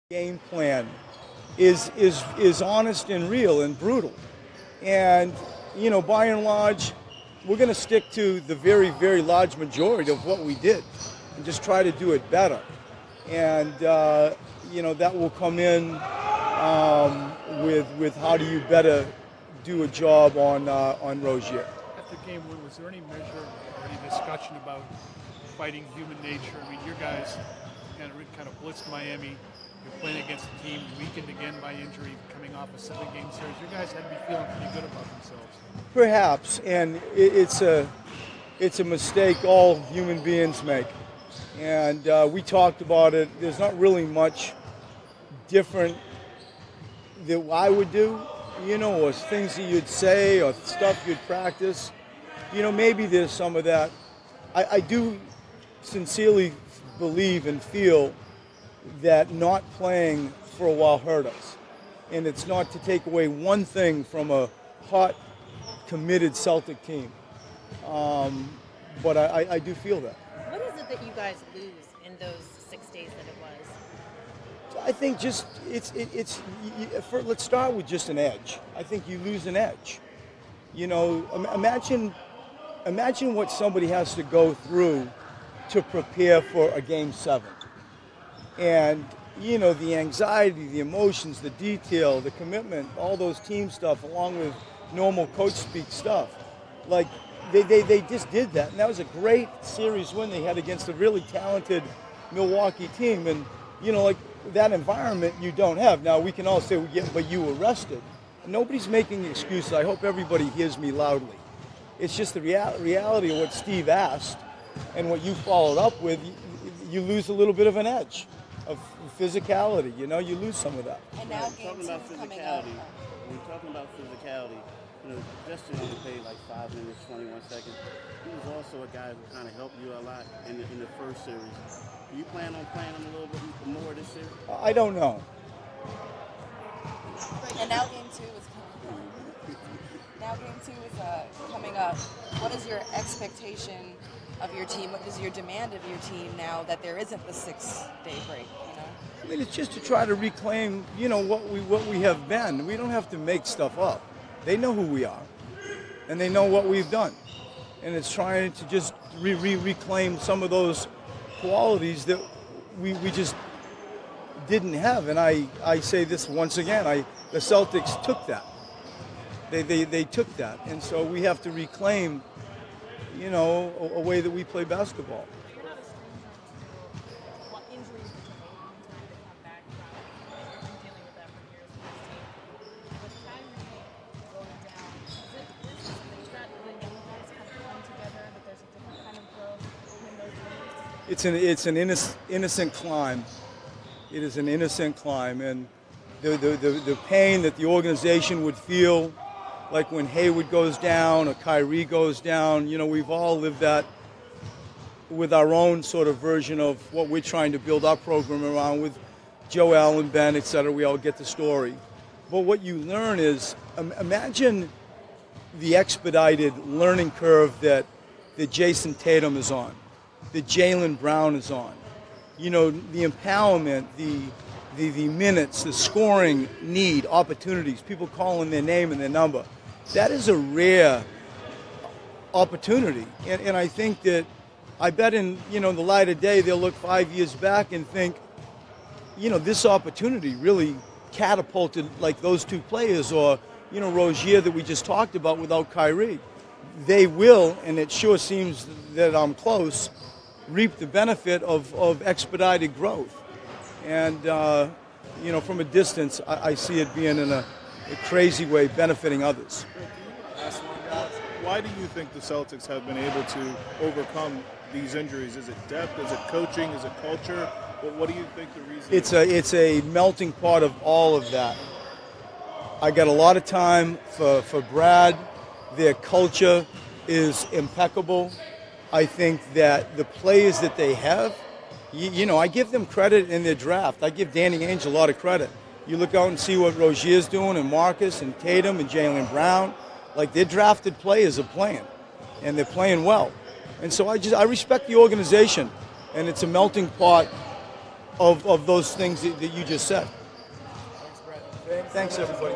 Game plan is honest and real and brutal. And, by and large, we're going to stick to the very, very large majority of what we did and just try to do it better. And, that will come in with how do you better do a job on Rozier. After game one, was there any measure or any discussion about fighting human nature? I mean, your guys kind of blitzed Miami. You're playing against a team weakened again by injury, coming off a 7-game series. Your guys had to be feeling pretty good about themselves. Perhaps, and it's a mistake all human beings make. And we talked about it. There's not really much different that I would do, or things that you'd say or stuff you'd practice. Maybe there's some of that. I do sincerely believe and feel that not playing for a while hurt us. And it's not to take away one thing from a hot, committed Celtic team. But I do feel that. What is it that you guys lose in those 6 days that it was? I think just let's start with just an edge. I think you lose an edge. Imagine what somebody has to go through to prepare for a Game 7. And, the anxiety, the emotions, the detail, the commitment, all those team stuff, along with normal coach speak stuff. Like, they just did that. And that was a great series win they had against a really talented Milwaukee team. And, that environment you don't have. Now, we can all say, but you were rested. Nobody's making excuses. I hope everybody hears me loudly. It's just the reality of what Steve asked and what you followed up with. You lose a little bit of an edge of physicality. You lose some of that. And now talking about physicality, when we're talking about physicality, Justin only played like 5 minutes, 21 seconds. He was also a guy who kind of helped you a lot in the first series. Do you plan on playing him a little bit more this series? I don't know. And now game two is coming up. What is your expectation of your team? What is your demand of your team now that there isn't the 6-day break? I mean, it's just to try to reclaim, what we have been. We don't have to make stuff up. They know who we are, and they know what we've done, and it's trying to just reclaim some of those qualities that we just didn't have. And I say this once again, the Celtics took that. They took that, and so we have to reclaim, a way that we play basketball. It's an innocent climb. It is an innocent climb, and the pain that the organization would feel, like when Hayward goes down or Kyrie goes down, we've all lived that with our own sort of version of what we're trying to build our program around with Joe Allen, Ben, et cetera. We all get the story. But what you learn is, imagine the expedited learning curve that Jason Tatum is on, that Jaylen Brown is on. The empowerment, the minutes, the scoring need, opportunities, people calling their name and their number. That is a rare opportunity. And I think that, I bet in, the light of day, they'll look 5 years back and think, this opportunity really catapulted like those two players, or, Rozier that we just talked about without Kyrie. They will, and it sure seems that I'm close, reap the benefit of expedited growth. And, from a distance, I see it being in a crazy way benefiting others. Last one, guys. Why do you think the Celtics have been able to overcome these injuries? Is it depth? Is it coaching? Is it culture? What do you think the reason is? It's a melting pot of all of that. I got a lot of time for Brad. Their culture is impeccable. I think that the players that they have, I give them credit in their draft. I give Danny Ainge a lot of credit. You look out and see what Rozier's doing, and Marcus and Tatum and Jaylen Brown. Like, their drafted players are playing, and they're playing well. And so I respect the organization, and it's a melting pot of those things that you just said. Thanks, everybody.